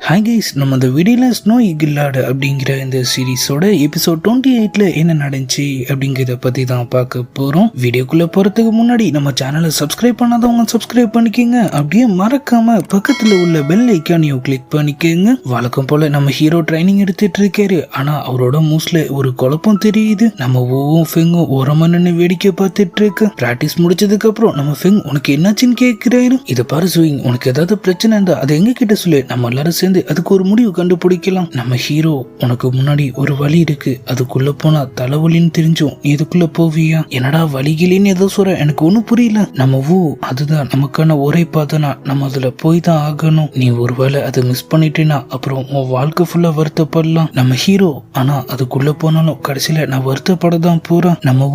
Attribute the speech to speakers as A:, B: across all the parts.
A: Hi guys, நம்ம இந்த வீடியோல ஸ்னோ ஈகிளாடு அப்படிங்கிற இந்த சீரீஸோட எபிசோட் 28ல என்ன நடந்துச்சு அப்படிங்கிறத பத்தி தான் பார்க்க போறோம். வீடியோக்குள்ள போறதுக்கு முன்னாடி நம்ம சேனலை சப்ஸ்கிரைப் பண்ணாதவங்க சப்ஸ்கிரைப் பண்ணிக்கோங்க. அப்படியே மறக்காம பக்கத்துல உள்ள பெல் ஐக்கானையும் கிளிக் பண்ணிக்கோங்க. வழக்கம் போல நம்ம ஹீரோ ட்ரைனிங் எடுத்துட்டு இருக்காரு. ஆனா அவரோட மூஸ்ல ஒரு குழப்பம் தெரியுது. நம்ம ஓவும் ஃபெங்கும் ஓரமா நின்று வேடிக்கை பார்த்துட்டு இருக்கு. பிராக்டிஸ் முடிச்சதுக்கு அப்புறம் நம்ம ஃபெங் உனக்கு என்னாச்சுன்னு கேட்கிறாரு. இதை பாரு சுயிங், உனக்கு ஏதாவது பிரச்சனை இருந்தா அதை எங்க கிட்ட சொல்லு, நம்ம எல்லாரும் சேர்ந்து அதுக்கு ஒரு முடிவு கண்டுபிடிக்கலாம். நம்ம ஹீரோ, உனக்கு முன்னாடி ஒரு வழி இருக்கு, அதுக்குள்ள போனா தலைவலின்னு தெரிஞ்சும் நீ இதுக்குள்ள போவியா? என்னடா வழிகிலின்னு ஏதோ சொல்ற, எனக்கு ஒண்ணும் புரியல. நம்ம அதுதான் நமக்கான ஒரே பாதனா, நம்ம அதுல போய் தான் ஆகணும். நீ ஒருவேளை அதை மிஸ் பண்ணிட்டேன்னா அப்புறம் உன் வாழ்க்கை ஃபுல்லா வருத்தப்படலாம். நம்ம ஹீரோ, ஆனா அதுக்குள்ள போனாலும் கடைசியில நான் வருத்தப்படதான் போறேன். நம்ம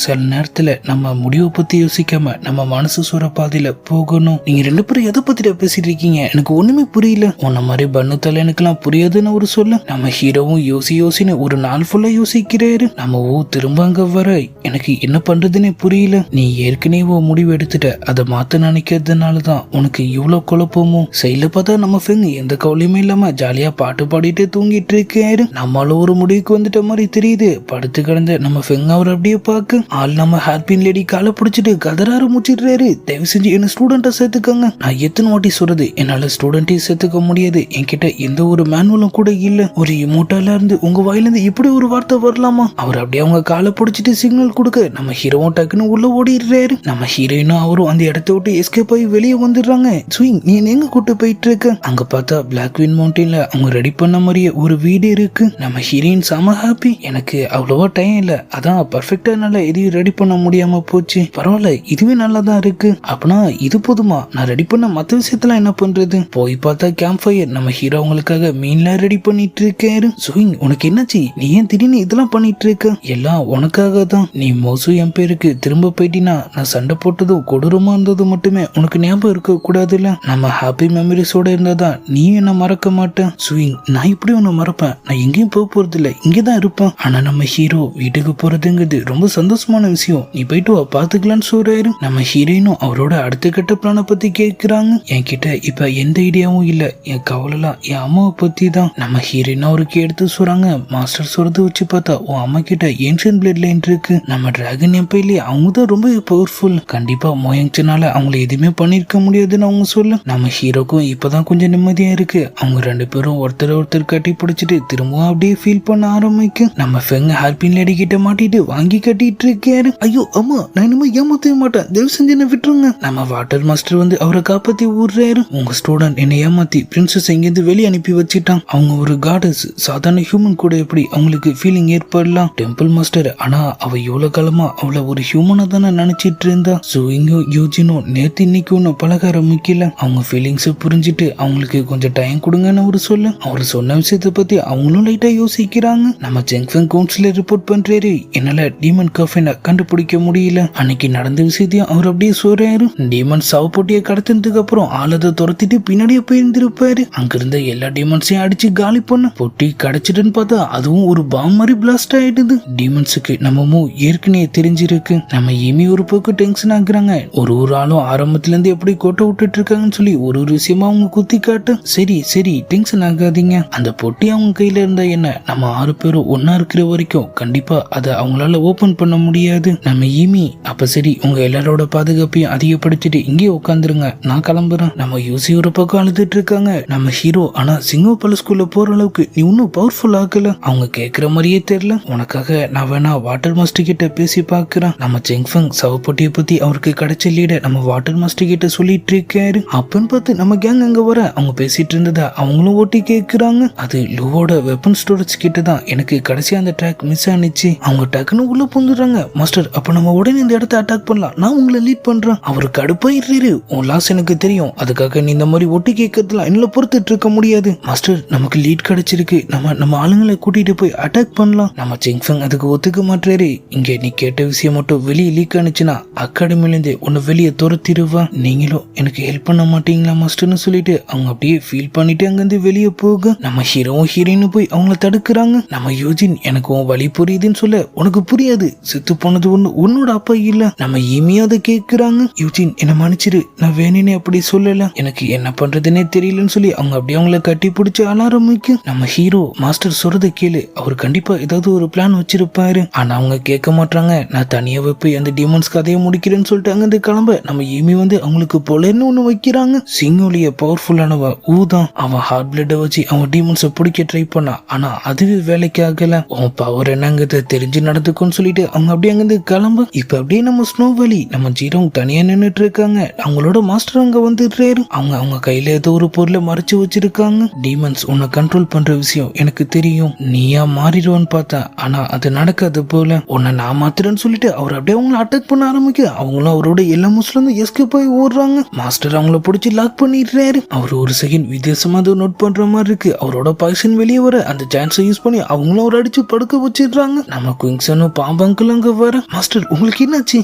A: சில நேரத்துல நம்ம முடிவை பத்தி யோசிக்காம நம்ம மனசு சுர பாதையில போகணும். நீங்க ரெண்டு பேரும் எதை பத்திட பேசிட்டு இருக்கீங்க, எனக்கு ஒண்ணுமே புரியல. உன்ன மாதிரி பண்ணு தலைனுக்கெல்லாம் புரியாதுன்னு ஒரு சொல்ல. நம்ம ஹீரோவும் யோசின்னு ஒரு நாள் ஃபுல்லா யோசிக்கிறாரு. நம்ம திரும்ப அங்க வர எனக்கு என்ன பண்றதுன்னே புரியல. நீ ஏற்கனவே முடிவு எடுத்துட்ட, அதை மாத்த நினைக்கிறதுனாலதான் உனக்கு இவ்வளவு குழப்பமும். செயல பார்த்தா நம்ம ஃபெங் எந்த கவலையுமே இல்லாம ஜாலியா பாட்டு பாடிட்டு தூங்கிட்டு இருக்காரு. நம்மளால ஒரு முடிவுக்கு வந்துட்ட மாதிரி தெரியுது. படுத்து கிடந்த நம்ம ஃபெங் அவர் அப்படியே பார்க்க ஆள் நம்ம ஹாப்பின் லேடி காலை பிடிச்சிட்டு கதற ஆரம்பிச்சிடுறாரு. தயவு செஞ்சு என்ன ஸ்டூடெண்ட்டை சேர்த்துக்கங்க. நான் எத்தனை வாட்டி சொல்றது, என்னால ஸ்டூடெண்ட்டையும் சேர்த்துக்க முடியாது. என்கிட்ட எந்த ஒரு மேனுவலும் கூட இல்ல. ஒரு இமோட்டலா இருந்து உங்க வாயிலிருந்து இப்படி ஒரு வார்த்தை வரலாமா? அவர் அப்படியே அவங்க காலை பிடிச்சிட்டு சிக்னல் கொடுக்க நம்ம ஹீரோவும் டக்குன்னு உள்ள ஓடிடுறாரு. நம்ம ஹீரோயினும் அவரும் அந்த இடத்த விட்டு எஸ்கேப் ஆகி வெளியே வந்துடுறாங்க. ஸ்விங், நீ எங்க கூட்டு போயிட்டு இருக்க? அங்க பார்த்தா பிளாக் வின் மவுண்டன்ல அவங்க ரெடி பண்ண மாதிரியே ஒரு வீடு இருக்கு. நம்ம ஹீரோயின் செம ஹாப்பி. எனக்கு அவ்வளவா டைம் இல்ல, அதான் பர்ஃபெக்டா என்னால எதையும் ரெடி பண்ண முடியாம போச்சு. பரவாயில்ல, இதுவே நல்லா தான் இருக்கு. அப்படின்னா இது போதுமா? நான் ரெடி பண்ண மத்த விஷயத்துல என்ன பண்றது? போய் பார்த்தா கேம்ப் ஃபயர். நம்ம ஹீரோ அவங்களுக்காக மீன்லாம் ரெடி பண்ணிட்டு இருக்காரு. சுயிங், உனக்கு என்னாச்சு? நீ ஏன் திடீர்னு இதெல்லாம் பண்ணிட்டு இருக்க? எல்லாம் உனக்காக தான். நீ மோசு என் பேருக்கு திரும்ப போயிட்டினா நான் சண்டை போட்டதும் கொடூரமா இருந்ததும் மட்டுமே உனக்கு ஞாபகம் இருக்க கூடாதுல்ல. நம்ம ஹாப்பி மெமரிஸோட இருந்தாதான் நீ என்ன மறக்க மாட்டேன். சுயிங், நான் இப்படி உன்னை மறப்பேன்? நான் எங்கேயும் போக போறது இல்ல, இங்கதான் இருப்பேன். ஆனா நம்ம ஹீரோ வீட்டுக்கு போறதுங்கிறது ரொம்ப சந்தோஷமான விஷயம். நீ போயிட்டு வா, பாத்துக்கலான்னு சொல்றாரு. நம்ம ஹீரோயினும் அவரோட அடுத்த கட்ட பிளான பத்தி கேக்குறாங்க. என்கிட்ட இப்ப எந்த ஐடியாவும் இல்ல. என் கவலைலாம் என் அம்மாவை பத்தி தான். நம்ம ஹீரோயின் அவருக்கு எடுத்து சொல்றாங்க. மாஸ்டர் சொல்றது வச்சு பார்த்தா உன் அம்மா கிட்ட ஏன்ஷியன் பிளட் லைன் இருக்கு. நம்ம டிராகன் எம்பையிலே அவங்க தான் ரொம்ப பவர்ஃபுல். கண்டிப்பா மோயங்சனால அவங்கள எதுவுமே பண்ணிருக்க முடியாதுன்னு அவங்க சொல்ல. நம்ம ஹீரோக்கும் இப்பதான் கொஞ்சம் நிம்மதியா இருக்கு. அவங்க ரெண்டு பேரும் ஒருத்தர் கட்டி பிடிச்சிட்டு திரும்பவும் அப்படியே ஃபீல் பண்ண ஆரம்பிக்கும். நம்ம ஃபெங் ஹாப்பின் லேடி கிட்ட மாட்டிட்டு வாங்கி கட்டிட்டு இருக்காரு. ஐயோ அம்மா, நான் இனிமே ஏமாத்தவே மாட்டேன், தயவு செஞ்சு என்ன விட்டுருங்க. நம்ம வாட்டர் மாஸ்டர் வந்து அவரை காப்பாத்தி விடுறாரு. உங்க ஸ்டூடெண்ட் என்னை ஏமாத்தி பிரின்சஸ் எங்கேருந்து வெளியே அனுப்பி வச்சிட்டான். அவங்க ஒரு காடஸ், சாதாரண ஹியூமன் கூட எப்படி அவங்களுக்கு ஃபீலிங் ஏற்படலாம்? டெம்பிள் மாஸ்டர், ஆனா அவ இவ்வளவு காலமா அவளை ஒரு ஹியூமனா தானே நினைச்சிட்டு இருந்தா. சுவிங்கும் யூஜினும் நேத்து இன்னைக்கு ஒன்னும் பழக ஆரம்பிக்கல. அவங்க ஃபீலிங்ஸ் புரிஞ்சுட்டு அவங்களுக்கு கொஞ்சம் டைம் கொடுங்கன்னு அவரு சொல்ல. அவர் சொன்ன விஷயத்த பத்தி அவங்களும் லைட்டா யோசிக்கிறாங்க. நம்ம ஜெங்ஃபெங் கவுன்சிலர் ரிப்போர்ட் பண்றாரு. என்னால டீமன் கஃபேனை கண்டுபிடிக்க முடியல. அன்னைக்கு நடந்த விஷயத்தையும் அவர் அப்படியே சொல்றாரு. டீமன் சாவு போட்டியை கடத்தினதுக்கு அப்புறம் ஆளதை துரத்திட்டு பின்னாடியே போயிருந்திருப்பாரு. அங்க இருந்த எல்லா டீமன்ஸையும் அடிச்சு காலி பண்ண பொட்டி கிடைச்சிட்டுன்னு பார்த்தா அதுவும் ஒரு பாம் மாதிரி பிளாஸ்ட் ஆயிடுது. டீமன்ஸுக்கு நம்ம ஏற்கனவே தெரிஞ்சிருக்கு. நம்ம இமி ஒரு போக்கு டென்ஷன் ஆகுறாங்க. ஒரு ஆளும் ஆரம்பத்துல இருந்து எப்படி கோட்டை விட்டுட்டு இருக்காங்கன்னு சொல்லி ஒரு விஷயமா அவங்க குத்தி காட்டு. சரி டென்ஷன் ஆகாதீங்க. அந்த பொட்டி அவங்க கையில இருந்தா என்ன, நம்ம 6 பேரும் ஒன்னா இருக்கிற வரைக்கும் கண்டிப்பா அதை அவங்களால ஓபன் பண்ண முடியாது. நம்ம இமி, அப்ப சரி உங்க எல்லாரோட பாதுகாப்பையும் அதிகப்படுத்திட்டு இங்கே உட்காந்துருங்க, நான் கிளம்புறேன். நம்ம யூசி ஒரு பக்கம் அழுதுட்டு இருக்காங்க. நம்ம ஹீரோ, ஆனா சிங்கோ பலஸ்குள்ள போற அளவுக்கு நீ இன்னும் பவர்ஃபுல் ஆகல. அவங்க கேக்குற மாதிரியே தெரியல. உனக்காக நான் வேணா வாட்டர் மாஸ்டர் கிட்ட பேசி பாக்குறேன். நம்ம ஜெங்ஃபெங் சவப்பொட்டிய பத்தி அவருக்கு கிடைச்ச லீட நம்ம வாட்டர் மாஸ்டர் கிட்ட சொல்லிட்டு இருக்காரு. அப்பன்னு பார்த்து நம்ம கேங் அங்க வர அவங்க பேசிட்டு இருந்ததா அவங்களும் ஓட்டி கேக்குறாங்க. அது லூவோட வெப்பன் ஸ்டோரேஜ் கிட்ட தான் எனக்கு கடைசியா அந்த ட்ராக் மிஸ் ஆனிச்சு. அவங்க டக்குன்னு உள்ள புந்துடுறாங்க. மாஸ்டர், அப்ப நம்ம உடனே இந்த இடத்த அட்டாக் பண்ணலாம், நான் உங்களை லீட் பண்றேன். அவரு கடுப்பாயிடுறாரு. உன் லாஸ் எனக்கு தெரியும், அதுக்காக நீ இந்த மாதிரி ஒட்டி கேட்கறதுலாம் என்னால பொறுத்துட்டு இருக்க முடியாது. மாஸ்டர், நமக்கு லீட் கிடைச்சிருக்கு, நம்ம ஆளுங்களை கூட்டிட்டு போய் அட்டாக் பண்ணலாம். நம்ம ஜெங்ஃபெங் அதுக்கு ஒத்துக்க மாட்டாரு. இங்க நீ கேட்ட விஷயம் மட்டும் வெளியே லீக் ஆனிச்சுன்னா அகாடமில இருந்து உன்னை வெளியே துரத்திடுவா. நீங்களும் எனக்கு ஹெல்ப் பண்ண மாட்டீங்களா மாஸ்டர்னு சொல்லிட்டு அவங்க அப்படியே ஃபீல் பண்ணிட்டு அங்கிருந்து வெளியே போக நம்ம ஹீரோவும் ஹீரோயினும் போய் அவங்கள தடுக்கிறாங்க. நம்ம யூஜின், எனக்கு உன் வழி புரியுதுன்னு சொல்ல, உனக்கு புரியாது, செத்து போனது உன்னோட அப்பா இல்ல. நம்ம இமியும் அதை கேட்கிறாங்க. யூஜின், என்ன மன்னிச்சிரு, நான் வேணும்னு அப்படி சொல்லல, எனக்கு என்ன பண்றதுன்னே தெரியலன்னு சொல்லி அவங்க அவங்க அப்படியே அவங்கள கட்டி பிடிச்சி அழ ஆரம்பிக்கும். நம்ம ஹீரோ மாஸ்டர் சொல்றதை கேளு, அவர் கண்டிப்பா ஏதாவது ஒரு பிளான் வச்சிருப்பாரு. ஆனா அவங்க கேட்க மாட்டாங்க. நான் தனியாவே போய் அந்த டீமன்ஸ் கதையை முடிக்கிறேன்னு சொல்லிட்டு அங்கிருந்து கிளம்ப நம்ம ஈமி அவங்களுக்கு பொலன்னு ஒண்ணு வைக்கிறாங்க. சிங்கோலிய பவர்ஃபுல்லானவ ஊதான். அவன் ஹார்ட் பிளட்டை வச்சு அவன் டீமன்ஸை பிடிக்க ட்ரை பண்ணா. ஆனா அதுவே வேலைக்கு ஆகல. அவன் பவர் என்னங்கிறத தெரிஞ்சு நடந்துக்கும்னு சொல்லிட்டு அவங்க அப்படியே அங்கிருந்து கிளம்ப. இப்ப அப்படியே நம்ம ஸ்னோ வேலி நம்ம ஜீரோ தனியா நின்னுட்டு இருக்காங்க. அவங்களோட மாஸ்டர் அங்க வந்துடுறாரு. அவங்க கையில ஏதோ ஒரு பொருளை மறைச்சு வச்சிருக்காங்க. டீமன்ஸ் உன்னை கண்ட்ரோல் பண்ற விஷயம் எனக்கு தெரியும், நீயா மாறிடுவான்னு பார்த்தா ஆனா அது நடக்காது போல, உன்னை நான் மாத்துறேன்னு சொல்லிட்டு அவர் அப்படியே அவங்கள அட்டாக் பண்ண ஆரம்பிக்க அவங்களும் அவரோட எல்லா முஸ்லிம் எஸ்கேப் ஆகி ஓடுறாங்க. மாஸ்டர் அவங்கள பிடிச்சி லாக் பண்ணிடுறாரு. அவர் ஒரு செகண்ட் வித்தியாசமா அதை நோட் பண்ற மாதிரி இருக்கு. அவரோட பாய்சன் வெளியே வர அந்த சான்ஸை யூஸ் பண்ணி அவங்களும் ஒரு அடிச்சு படுக்க வச்சிடுறாங்க. நம்ம குயின்சனும் பாம்பங்களும் அங்க வர, மாஸ்டர் உங்களுக்கு என்னாச்சு?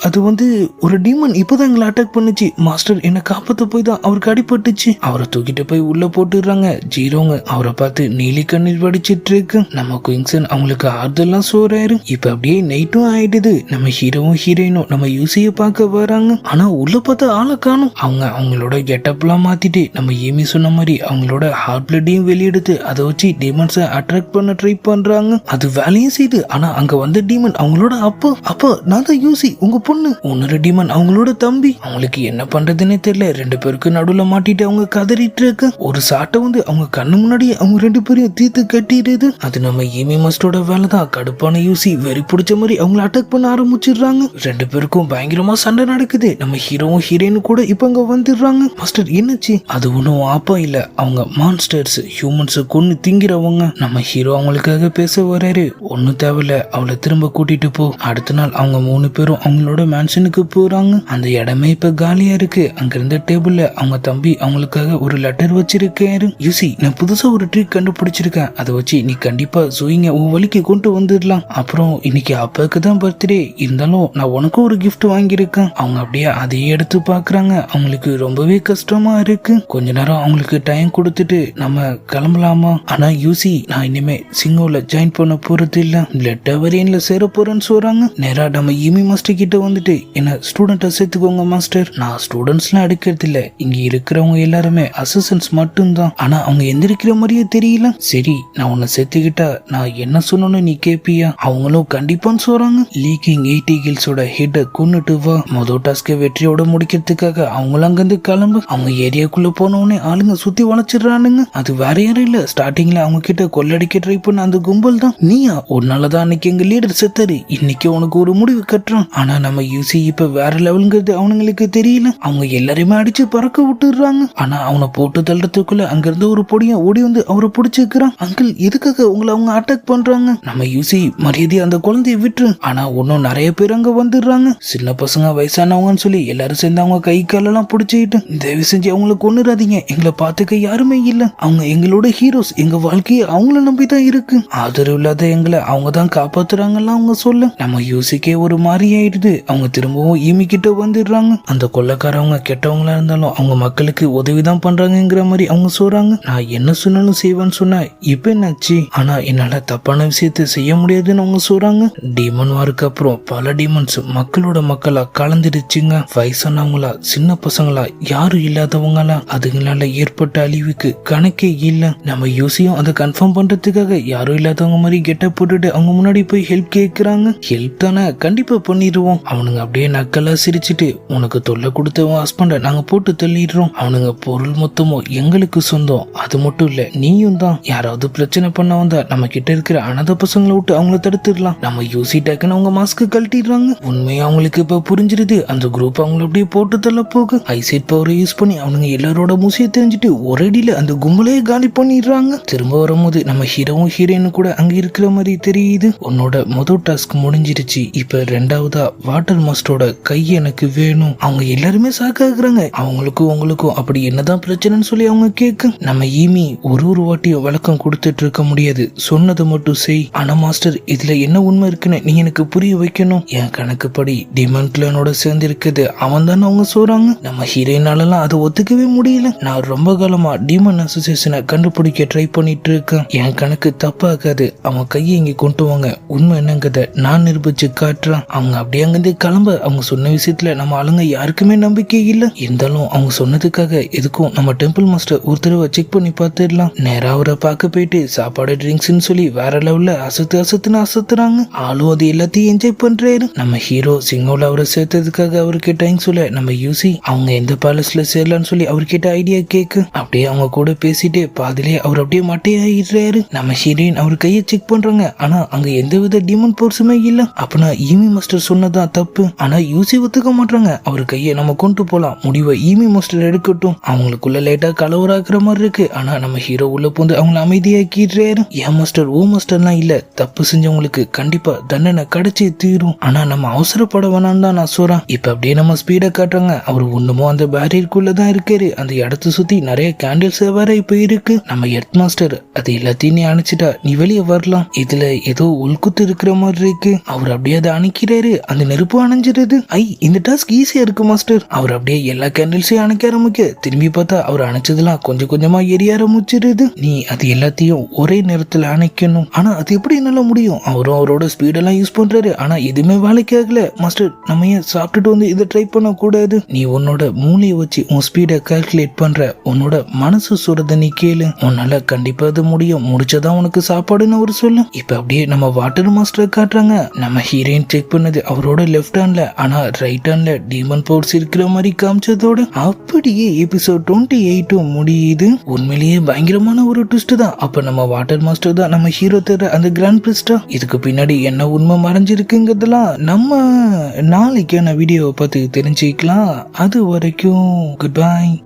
A: அது ஒரு டீமன் இப்பதான் எங்களை அட்டாக் பண்ணுச்சு மாஸ்டர், என்ன காப்பாத்த போய் தான் அவருக்கு அடிபட்டுச்சு. அவரை தூக்கிட்டு போய் உள்ள போட்டுடுறாங்க. ஜீரோங்க அவரை பார்த்து நீலி கண்ணீர் வடிச்சிட்டு இருக்கு. நம்ம குயின்சன் அவங்களுக்கு ஆறுதெல்லாம் சோறாரு. இப்ப அப்படியே நைட்டும் ஆயிடுது. நம்ம ஹீரோவும் ஹீரோயினும் நம்ம யூசிய பார்க்க வராங்க. ஆனா உள்ள பார்த்தா ஆளை காணும். அவங்களோட கெட்டப்லாம் மாத்திட்டு நம்ம ஏமி சொன்ன மாதிரி அவங்களோட ஹார்ட் பிளட்டையும் வெளியெடுத்து அதை வச்சு டீமன்ஸை அட்ராக்ட் பண்ண ட்ரை பண்றாங்க. அது வேலையும் செய்யுது. ஆனா அங்க வந்த டீமன் அவங்களோட அப்பா நான் தான் யூசி உங்க பொண்ணு. இன்னொரு டீமன் அவங்களோட தம்பி. அவங்களுக்கு என்ன பண்றதுன்னே தெரியல. ரெண்டு பேருக்கு நடுவுல மாட்டிட்டு அவங்க கதறிட்டு இருக்க. ஒரு சாட்டை அவங்க கண்ணு முன்னாடியே அவங்க ரெண்டு பேரையும் தீர்த்து கட்டிடுது. அது நம்ம ஏமி மாஸ்டரோட வேலை தான். கடுப்பான யூசி வெறி பிடிச்ச மாதிரி அவங்கள அட்டாக் பண்ண ஆரம்பிச்சிடுறாங்க. ரெண்டு பேருக்கும் பயங்கரமா சண்டை நடக்குது. நம்ம ஹீரோவும் ஹீரோயின் கூட இப்ப அங்க வந்துடுறாங்க. மாஸ்டர் என்னாச்சு? அது ஒன்னும் ஆப்பா இல்ல, அவங்க மான்ஸ்டர்ஸ், ஹியூமன்ஸ் கொன்னு திங்கிறவங்க. நம்ம ஹீரோ அவங்களுக்காக பேச வராரு. ஒன்னும் தேவையில்ல, அவளை திரும்ப கூட்டிட்டு போ. அடுத்த நாள் அவங்க 3 பேரும் அவங்களோட மேன்ஷனுக்கு போறாங்க. அந்த இடமே இப்ப காலியா இருக்கு. அங்க இருந்த டேபிள்ல அவங்க தம்பி அவங்களுக்காக ஒரு லெட்டர் வச்சிருக்காரு. யூசி நான் புதுசா ஒரு ட்ரிக் கண்டுபிடிச்சிருக்கேன், அதை வச்சு நீ கண்டிப்பா ஜூயிங்க உன் வழிக்கு கொண்டு வந்துடலாம். அப்புறம் இன்னைக்கு அப்பாவுக்கு தான் பர்த்டே, இருந்தாலும் நான் உனக்கும் ஒரு கிஃப்ட் வாங்கியிருக்கேன். அவங்க அப்படியே அதையே எடுத்து பாக்குறாங்க. அவங்களுக்கு ரொம்பவே கஷ்டமா இருக்கு. கொஞ்ச நேரம் அவங்களுக்கு டைம் கொடுத்துட்டு நம்ம கிளம்பலாமா? ஆனா யூசி நான் இனிமே சிங்கோல ஜாயின் பண்ண போறது இல்ல, பிளட் அவரியன்ல சேர போறேன்னு சொல்றாங்க. நேரா நம்ம ஈமி மாஸ்டர் கிட்ட வந்துட்டு என்ன ஸ்டூடெண்ட்டை சேர்த்துக்கோங்க மாஸ்டர். நான் ஸ்டூடெண்ட்ஸ்லாம் எடுக்கிறது இல்ல, இங்க இருக்கிறவங்க எல்லாருமே அசிஸ்டன்ட்ஸ் மட்டும்தான். ஆனா அவங்க எந்திரிக்கிற மாதிரியே தெரியல. சரி நான் உன்னை சேர்த்துக்கிட்டா நான் என்ன சொன்னோன்னு நீ கேப்பியா? அவங்களும் கண்டிப்பான்னு சொல்றாங்க. லீக்கிங் 80 கில்ஸோட ஹெட்டை கொன்னுட்டு வா. மொதல் டாஸ்கை வெற்றியோட முடிக்கிறதுக்காக அவங்களும் அங்கிருந்து கிளம்பு. அவங்க ஏரியாக்குள்ள போனோடனே ஆளுங்க சுத்தி வளைச்சிடுறானுங்க. அது வேற யாரும் இல்ல, ஸ்டார்டிங்ல அவங்க கிட்ட கொள்ளடிக்க ட்ரை பண்ண அந்த கும்பல் தான். நீயா? உன்னாலதான் அன்னைக்கு எங்க லீடர் செத்தாரு, இன்னைக்கு உனக்கு ஒரு முடிவு கட்டுறான். ஆனா நம்ம யூசி இப்ப வேற லெவலுங்கிறது அவனுங்களுக்கு தெரியல. அவங்க எல்லாரையுமே அடிச்சு பறக்க விட்டுறாங்க. ஆனா அவனை போட்டு தள்ளுறதுக்குள்ள அங்க இருந்து ஒரு பொடியை ஓடி வந்து அவரை பிடிச்சிருக்கிறான். அங்கிள் எதுக்காக உங்களை அவங்க அட்டாக் பண்றாங்க? நம்ம யூசி மரியாதை அந்த குழந்தைய விட்டுரு. ஆனா இன்னும் நிறைய பேர் அங்க வந்துடுறாங்க. சின்ன பசங்க வயசானவங்கன்னு சொல்லி எல்லாரும் சேர்ந்து அவங்க கை காலெல்லாம் பிடிச்சிட்டு தயவு செஞ்சு அவங்களை கொன்னுறாதீங்க, எங்களை பார்த்துக்க யாருமே இல்ல, அவங்க எங்களோட ஹீரோஸ், எங்க வாழ்க்கையை அவங்கள நம்பி தான் இருக்கு, ஆதரவு இல்லாத எங்களை அவங்க தான் காப்பாத்துறாங்கலாம் அவங்க சொல்ல. நம்ம யூசிக்கே ஒரு மாதிரி ஆயிடுது. அவங்க திரும்பவும் ஈமி கிட்ட வந்துடுறாங்க. அந்த கொள்ளைக்காரவங்க கெட்டவங்களா இருந்தாலும் அவங்க மக்களுக்கு உதவிதான் பண்றாங்கிற மாதிரி அவங்க சொல்றாங்க. நான் என்ன சொன்னாலும் செய்வேன்னு சொன்னா இப்ப என்னாச்சு? ஆனா என்னால தப்பான விஷயத்த செய்ய முடியாதுன்னு அவங்க சொல்றாங்க. டீமன் வாருக்கு அப்புறம் பல டீமன்ஸ் மக்களோட மக்களா கலந்துடுச்சுங்க. வயசானவங்களா சின்ன பசங்களா யாரும் இல்லாதவங்களா அதுங்களால ஏற்பட்ட அழிவுக்கு கணக்கே இல்ல. நம்ம யூசியும் அதை கன்ஃபார்ம் பண்றதுக்காக யாரும் இல்லாதவங்க மாதிரி கெட்ட போட்டுட்டு அவங்க முன்னாடி போய் ஹெல்ப் கேக்குறாங்க. ஹெல்ப் தானே, கண்டிப்பா பண்ணிடுவோம். அவனுங்க அப்படியே நக்கலா சிரிச்சுட்டு உனக்கு தொல்லை கொடுத்த ஹஸ்பண்ட நாங்க போட்டு தள்ளிடுறோம், அவனுங்க பொருள் மொத்தமும் எங்களுக்கு சொந்தம், அது மட்டும் இல்ல நீயும் தான், யாராவது பிரச்சனை பண்ண வந்தா நம்ம கிட்ட இருக்கிற அனாத பசங்களை விட்டு அவங்கள தடுத்துடலாம். நம்ம யூசி டக்குன்னு அவங்க மாஸ்க் கழட்டிடுறாங்க. உண்மையா அவங்களுக்கு இப்ப புரிஞ்சிருது. அந்த குரூப் அவங்கள அப்படியே போட்டு தள்ள போக ஐசைட் பவரை யூஸ் பண்ணி அவனுங்க எல்லாரோட மூசியை தெரிஞ்சுட்டு ஒரேடியில அந்த கும்பலையே காலி பண்ணிடுறாங்க. திரும்ப வரும்போது நம்ம ஹீரோவும் ஹீரோயினும் கூட அங்க இருக்கிற மாதிரி தெரியுது. உன்னோட முதல் டாஸ்க் முடிஞ்சிருச்சு, இப்ப ரெண்டாவதா வாட்டர் மாஸ்டரோட கை எனக்கு வேணும். அவங்க எல்லாருமே சாக்காக்குறாங்க. அவங்களுக்கும் உங்களுக்கும் அப்படி என்னதான் பிரச்சனைன்னு சொல்லி அவங்க கேட்க நம்ம ஈமி ஒரு வாட்டியும் விளக்கம் கொடுத்துட்டு இருக்க முடியாது, சொன்னதை மட்டும் செய். ஆனா மாஸ்டர் இதுல என்ன உண்மை இருக்குன்னு நீ எனக்கு புரிய வைக்கணும். என் கணக்குப்படி டிமன் கிளானோட சேர்ந்து இருக்குது அவன் தானே அவங்க சொல்றாங்க. நம்ம ஹீரோயினாலலாம் அதை ஒத்துக்கவே முடியல. நான் ரொம்ப காலமா டிமன் அசோசியேஷனை கண்டுபிடிக்க ட்ரை பண்ணிட்டு இருக்கேன். என் கணக்கு தப்பாகாது, அவன் கையை இங்க கொண்டு வாங்க, உண்மை என்னங்கத நான் நிரூபிச்சு காட்டுறேன். அவங்க அப்படியே அங்கிருந்து கிளம்ப அவங்க சொன்ன விஷயத்துல நம்ம ஆளுங்க யாருக்குமே நம்பிக்கை இல்ல. இருந்தாலும் அவங்க சொன்னதுக்காக எதுக்கும் நம்ம டெம்பிள் டெம்பிள் மாஸ்டர் ஒரு தடவை செக் பண்ணி பார்த்துடலாம். நேரா அவரை பார்க்க போயிட்டு சாப்பாடு ட்ரிங்க்ஸ்ன்னு சொல்லி வேற லெவல்ல அசத்துன்னு அசத்துறாங்க. ஆளும் அது எல்லாத்தையும் என்ஜாய் பண்றாரு. நம்ம ஹீரோ சிங்கோல அவரை சேர்த்ததுக்காக அவர்கிட்ட சொல்ல நம்ம யூசி அவங்க எந்த பேலஸ்ல சேரலான்னு சொல்லி அவர்கிட்ட ஐடியா கேக்கு. அப்படியே அவங்க கூட பேசிட்டு பாதிலே அவர் அப்படியே மட்டையாயிடுறாரு. நம்ம ஹீரோயின் அவர் கையை செக் பண்றாங்க. ஆனா அங்க எந்த வித டீமன் போர்ஸுமே இல்ல. அப்பனா ஈமி மாஸ்டர் சொன்னதான் தப்பு. ஆனா யூசி ஒத்துக்க மாட்டாங்க. அவர் கையை நம்ம கொண்டு போலாம், முடிவை ஈமி மாஸ்டர் எடுக்கட்டும். அவங்களுக்குள்ள லைட்டா கலவராக்குற மாதிரி இருக்கு. ஆனா நம்ம ஹீரோ உள்ள போந்து அவங்களை அமைதியாக்கிடுறாரு. ஏன் மாஸ்டர் ஓ மாஸ்டர்லாம் இல்ல, தப்பு செஞ்சவங்களுக்கு கண்டிப்பா தண்டனை கிடைச்சி தீரும். ஆனா நம்ம அவசரப்பட வேணாம்னு தான் நான் சொல்றேன். இப்ப அப்படியே நம்ம ஸ்பீடா காட்டுறாங்க. அவர் ஒண்ணுமோ அந்த பேரியருக்குள்ளதான் இருக்காரு. அந்த இடத்த சுத்தி நிறைய கேண்டில்ஸ் வேற இப்ப இருக்கு. நம்ம ஹெட் மாஸ்டர் அது எல்லாத்தையும் நீ அணைச்சிட்டா நீ வெளியே வரலாம். இதுல ஏதோ உள்குத்து இருக்கிற மாதிரி இருக்கு. அவர் அப்படியே அதை அணைக்கிறாரு. அந்த நெருப்பு அணைஞ்சிருது. இந்த டாஸ்க் ஈஸியா இருக்கு மாஸ்டர். அவர் அப்படியே எல்லா கேண்டில்ஸையும் அணைக்க ஆரம்பிக்க திரும்பி பார்த்தா அவர் அணைச்சதெல்லாம் கொஞ்சம் கொஞ்சமா எரிய ஆரம்பிச்சிருது. நீ அது எல்லாத்தையும் ஒரே நேரத்துல அணைக்கணும். ஆனா அது எப்படி என்னால முடியும்? அவரும் அவரோட ஸ்பீடெல்லாம் யூஸ் பண்றாரு. ஆனா எதுவுமே வேலைக்கு ஆகல. மாஸ்டர் நம்ம ஏன் சாப்பிட்டுட்டு வந்து இதை ட்ரை பண்ண கூடாது? நீ உன்னோட மூளையை வச்சு உன் ஸ்பீடை கால்குலேட் பண்ற. உன்னோட மனசு சொல்றத நீ கேளு. உன்னால கண்டிப்பா அது முடியும். முடிச்சதான் உனக்கு சாப்பாடுன்னு ஒரு சொல்லு. இப்ப அப்படியே நம்ம வாட்டர் மாஸ்டரை காட்டுறாங்க. நம்ம ஹீரோயின் செக் பண்ணது அவரோட லெஃப்ட் ஹேண்ட்ல, ஆனா ரைட் ஹேண்ட்ல டீமன் பவர்ஸ் இருக்கிற மாதிரி காமிச்சதோட அப்படியே எபிசோட் 28 முடியுது. உண்மையிலேயே பயங்கரமான ஒரு ட்விஸ்ட் தான். அப்ப நம்ம வாட்டர் மாஸ்டர் தான் நம்ம ஹீரோ தர அந்த கிராண்ட் பிரிஸ்டா? இதுக்கு பின்னாடி என்ன உண்மை மறைஞ்சிருக்குங்கிறதெல்லாம் நம்ம நாளைக்கான வீடியோவை பார்த்து தெரிஞ்சுக்கலாம். அது வரைக்கும் குட் பை.